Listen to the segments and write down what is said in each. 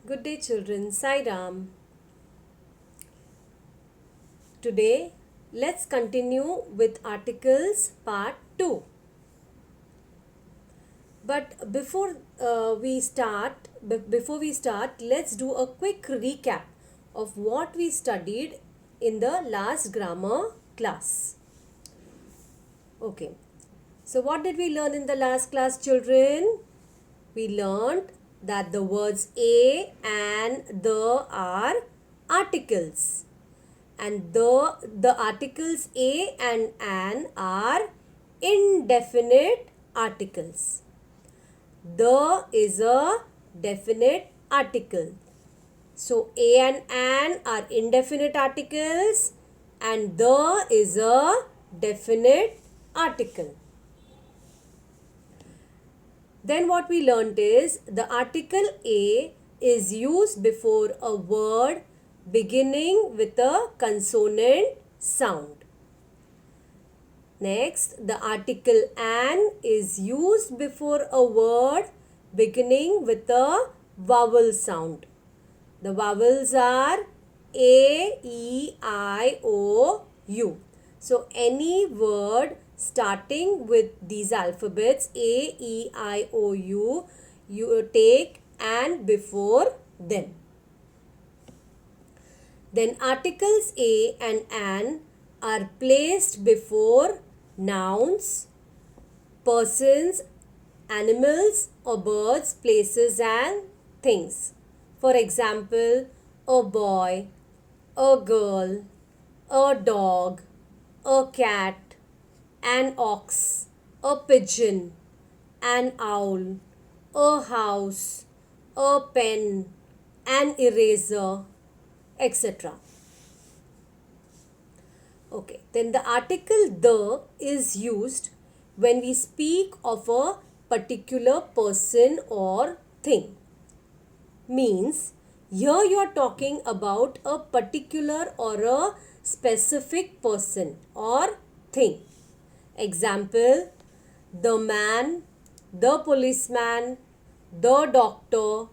Good day, children. Sai Ram. Today, let's continue with articles part 2. But before we start, let's do a quick recap of what we studied in the last grammar class. Okay. So, what did we learn in the last class, children? We learned that the words a and the are articles, and the articles a and an are indefinite articles. The is a definite article. So a and an are indefinite articles and the is a definite article. Then what we learnt is the article a is used before a word beginning with a consonant sound. Next, the article an is used before a word beginning with a vowel sound. The vowels are A, E, I, O, U. So, any word starting with these alphabets A, E, I, O, U, you take an before them. Then articles a and an are placed before nouns, persons, animals or birds, places and things. For example, a boy, a girl, a dog, a cat, an ox, a pigeon, an owl, a house, a pen, an eraser, etc. Okay, then the article the is used when we speak of a particular person or thing. Means here you are talking about a particular or a specific person or thing. Example, the man, the policeman, the doctor,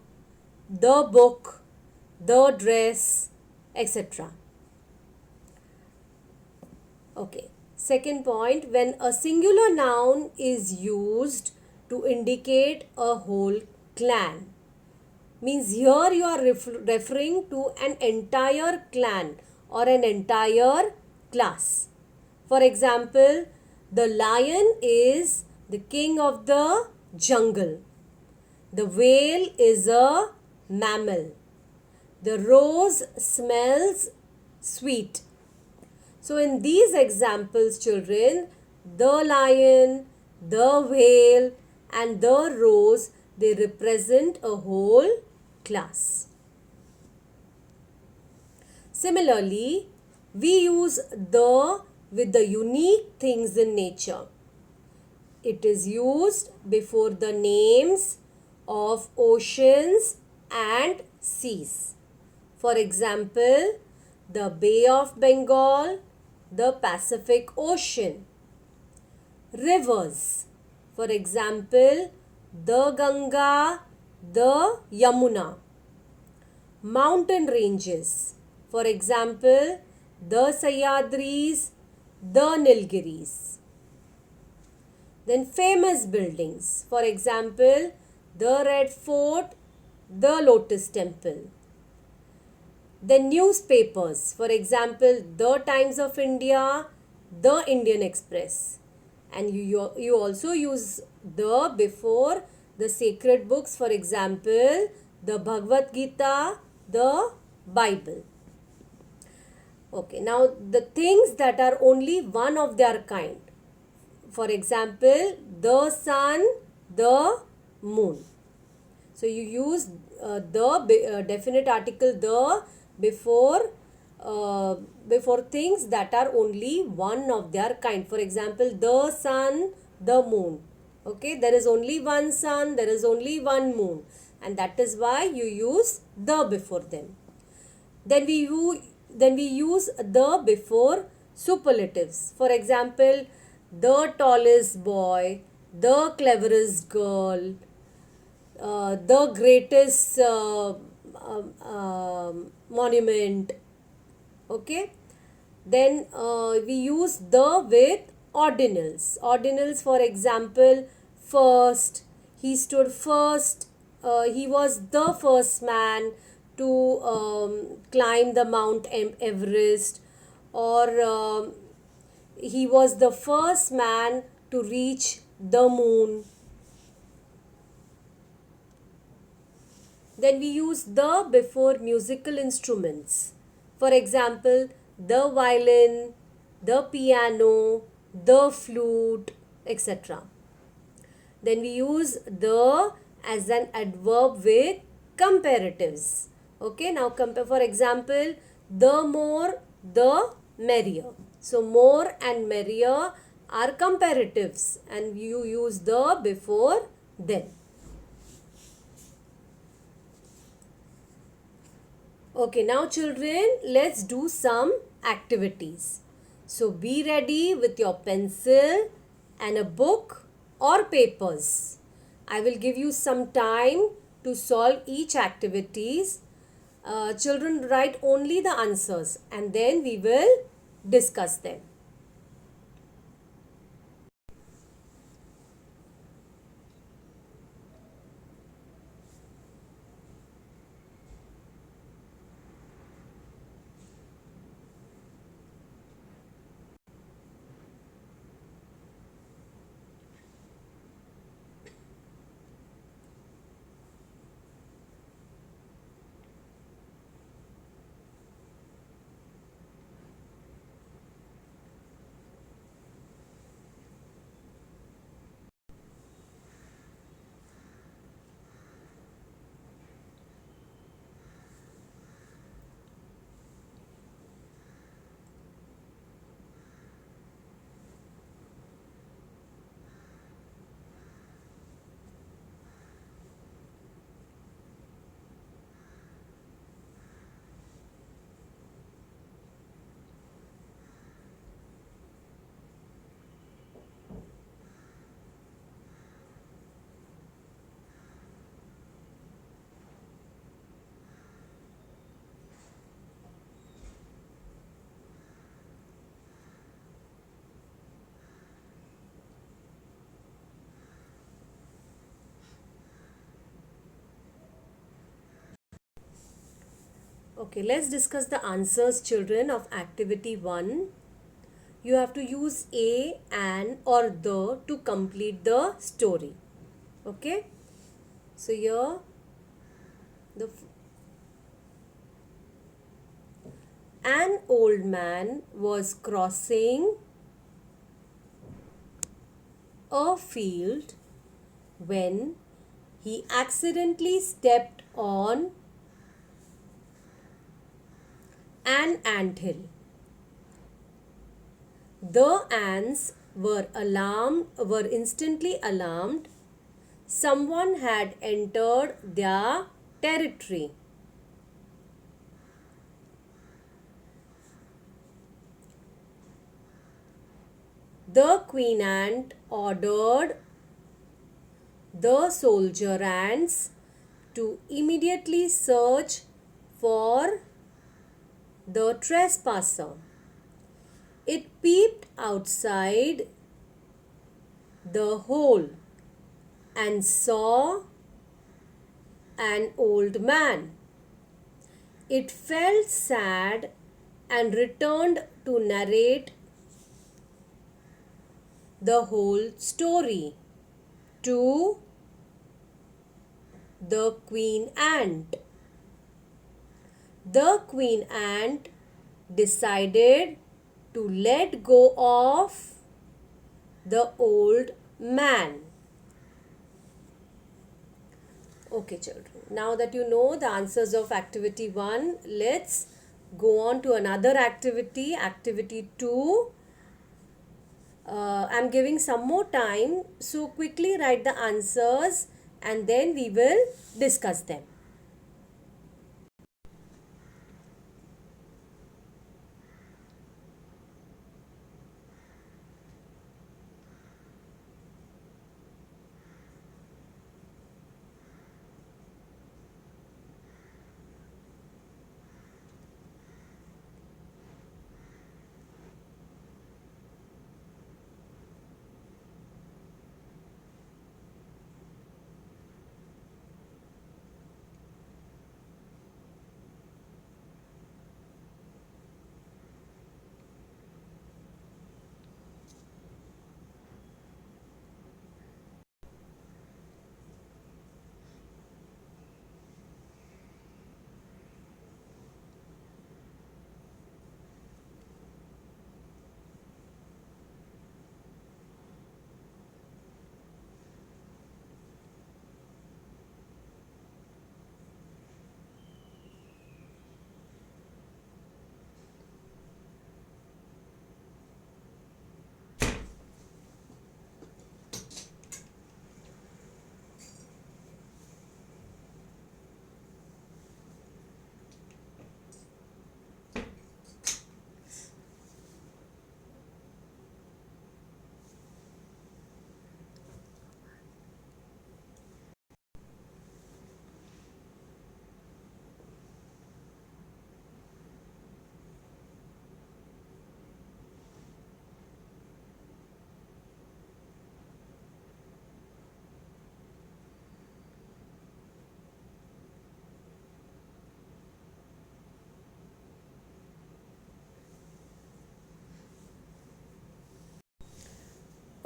the book, the dress, etc. Okay. Second point, when a singular noun is used to indicate a whole clan. Means here you are referring to an entire clan or an entire class. For example, the lion is the king of the jungle. The whale is a mammal. The rose smells sweet. So in these examples, children, the lion, the whale and the rose, they represent a whole class. Similarly, we use the with the unique things in nature. It is used before the names of oceans and seas. For example, the Bay of Bengal, the Pacific Ocean. Rivers, for example, the Ganga, the Yamuna. Mountain ranges, for example, the Sahyadris, the Nilgiris. Then famous buildings, for example, the Red Fort, the Lotus Temple. Then newspapers, for example, the Times of India, the Indian Express. And you also use the before the sacred books, for example, the Bhagavad Gita, the Bible. Okay, now the things that are only one of their kind. For example, the sun, the moon. So you use the definite article the before things that are only one of their kind. For example, the sun, the moon. Okay, there is only one sun, there is only one moon, and that is why you use the before them. Then we use the before superlatives. For example, the tallest boy, the cleverest girl, the greatest monument. Okay. Then we use the with ordinals. Ordinals, for example, first. He stood first. He was the first man to climb the Mount Everest, or he was the first man to reach the moon. Then we use the before musical instruments. For example, the violin, the piano, the flute, etc. Then we use the as an adverb with comparatives. Okay, now compare, for example, the more, the merrier. So more and merrier are comparatives, and you use the before them. Okay, now children, let's do some activities. So be ready with your pencil and a book or papers. I will give you some time to solve each activities. Children, write only the answers and then we will discuss them. Okay, let's discuss the answers, children, of activity 1. You have to use a, an, or the to complete the story. Okay, so here the an old man was crossing a field when he accidentally stepped on an anthill. The ants were instantly alarmed. Someone had entered their territory. The queen ant ordered the soldier ants to immediately search for the trespasser. It peeped outside the hole and saw an old man. It felt sad and returned to narrate the whole story to the queen ant. The queen ant decided to let go of the old man. Okay, children. Now that you know the answers of activity 1, let's go on to another activity, activity 2. I'm giving some more time, so quickly write the answers and then we will discuss them.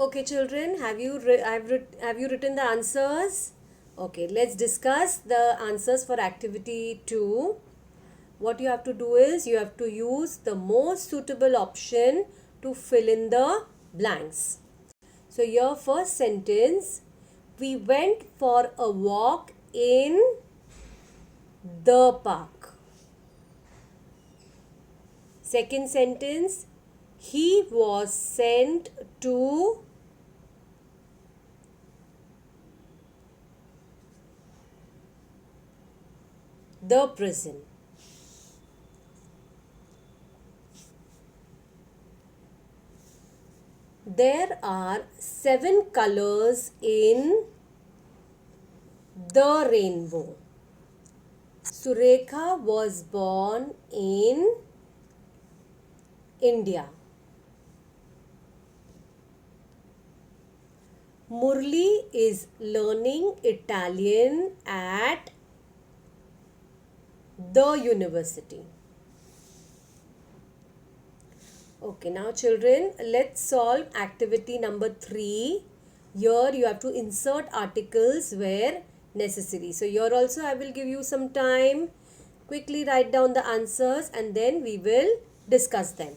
Okay, children, have you written the answers? Okay, let's discuss the answers for activity 2. What you have to do is you have to use the most suitable option to fill in the blanks. So your first sentence, we went for a walk in the park. Second sentence, he was sent to the prison. There are 7 colors in the rainbow. Surekha was born in India. Murli is learning Italian at the university. Okay, now children, let's solve activity number 3. Here you have to insert articles where necessary. So here also I will give you some time. Quickly write down the answers and then we will discuss them.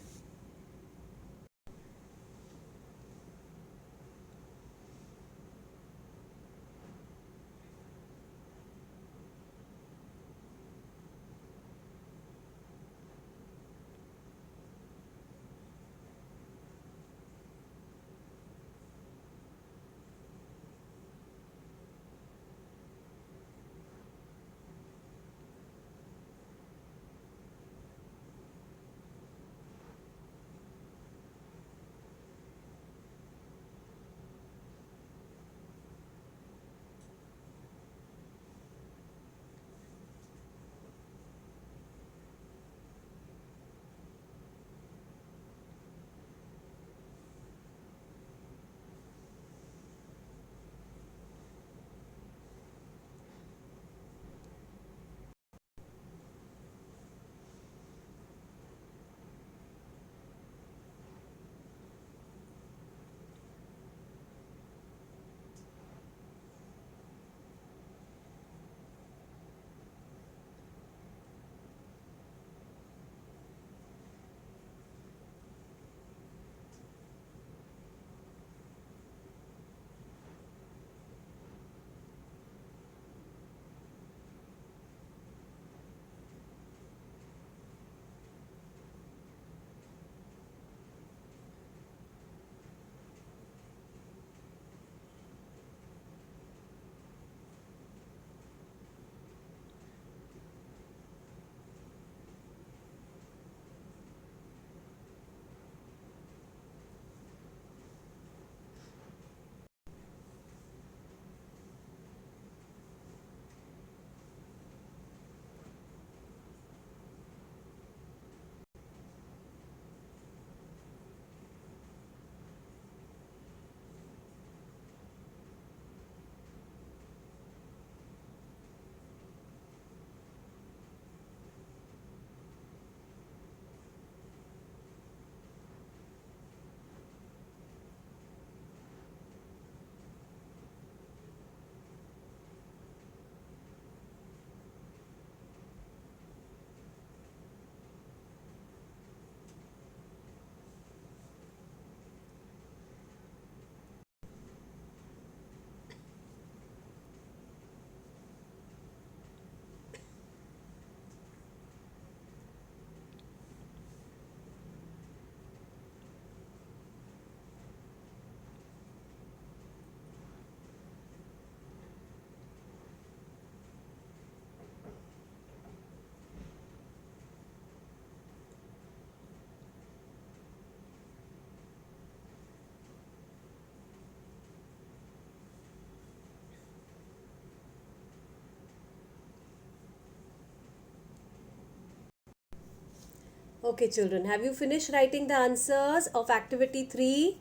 Okay, children, have you finished writing the answers of activity 3?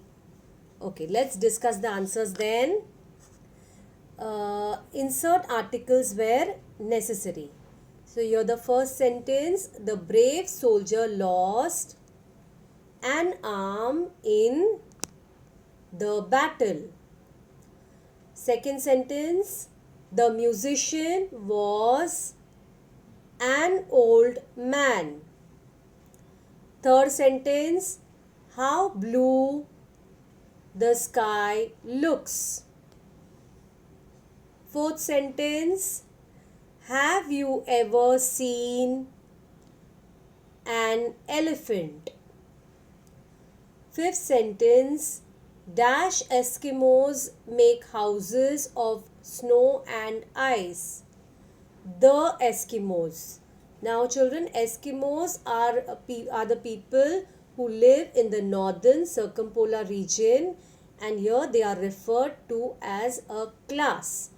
Okay, let's discuss the answers then. Insert articles where necessary. So, here the first sentence, the brave soldier lost an arm in the battle. Second sentence, the musician was an old man. Third sentence, how blue the sky looks. Fourth sentence, have you ever seen an elephant? Fifth sentence, dash Eskimos make houses of snow and ice. The Eskimos. Now children, Eskimos are the people who live in the northern circumpolar region, and here they are referred to as a class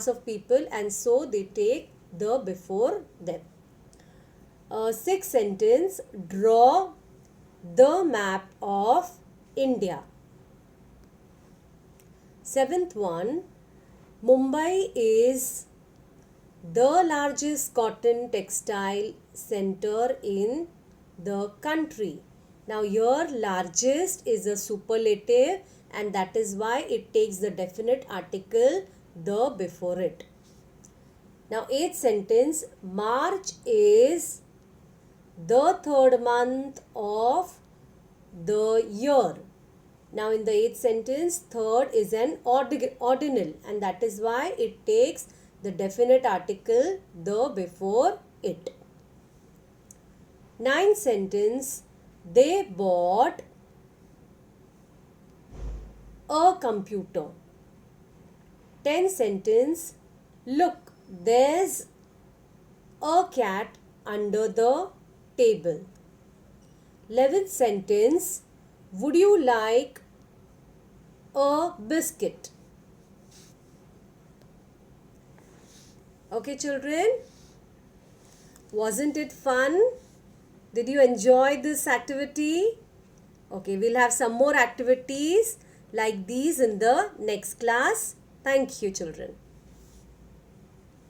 of people, and so they take the before them. Sixth sentence, draw the map of India. Seventh one, Mumbai is the largest cotton textile center in the country. Now here largest is a superlative, and that is why it takes the definite article the before it. Now eighth sentence, March is the third month of the year. Now in the eighth sentence, third is an ordinal, and that is why it takes the definite article the before it. Ninth sentence, they bought a computer. Tenth sentence, look, there's a cat under the table. 11th sentence, would you like a biscuit? Okay children, wasn't it fun? Did you enjoy this activity? Okay, we'll have some more activities like these in the next class. Thank you children.